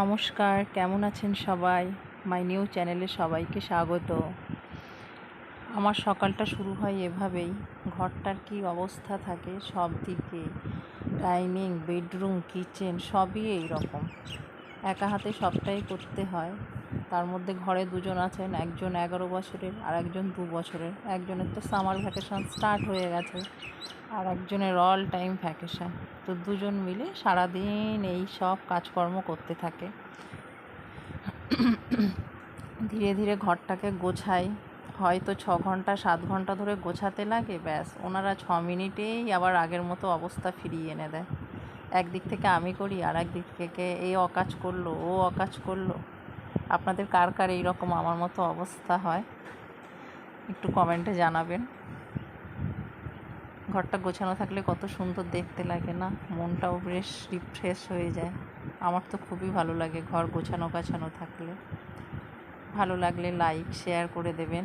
নমস্কার, কেমন আছেন সবাই? মাই নিউ চ্যানেলে সবাইকে স্বাগত। আমার সকালটা শুরু হয় এভাবেই। ঘরটার কি অবস্থা থাকে সব দিকে, ডাইনিং, বেডরুম, কিচেন সবই এই রকম। একা হাতে সবটাই করতে হয়। তার মধ্যে ঘরে দুজন আছেন, একজন 11 বছরের আর একজন 2 বছরের। একজনের তো সামার ভ্যাকেশন স্টার্ট হয়ে গেছে, আর একজনের অল টাইম ভ্যাকেশন। তো দুজন মিলে সারাদিন এই সব কাজকর্ম করতে থাকে। ধীরে ধীরে ঘরটাকে গোছাই। হয়তো 6 ঘন্টা 7 ঘন্টা ধরে গোছাতে লাগে, ব্যাস ওনারা 6 মিনিটেই আবার আগের মতো অবস্থা ফিরিয়ে এনে দেয়। একদিক থেকে আমি করি, আর একদিক থেকে এ অকাজ করলো, ও অকাজ করলো। আপনাদের কার কার এইরকম আমার মতো অবস্থা হয় একটু কমেন্টে জানাবেন। ঘরটা গোছানো থাকলে কত সুন্দর দেখতে লাগে না? মনটাও বেশ রিফ্রেশ হয়ে যায়। আমার তো খুবই ভালো লাগে ঘর গোছানো গাছানো থাকলে। ভালো লাগলে লাইক শেয়ার করে দেবেন।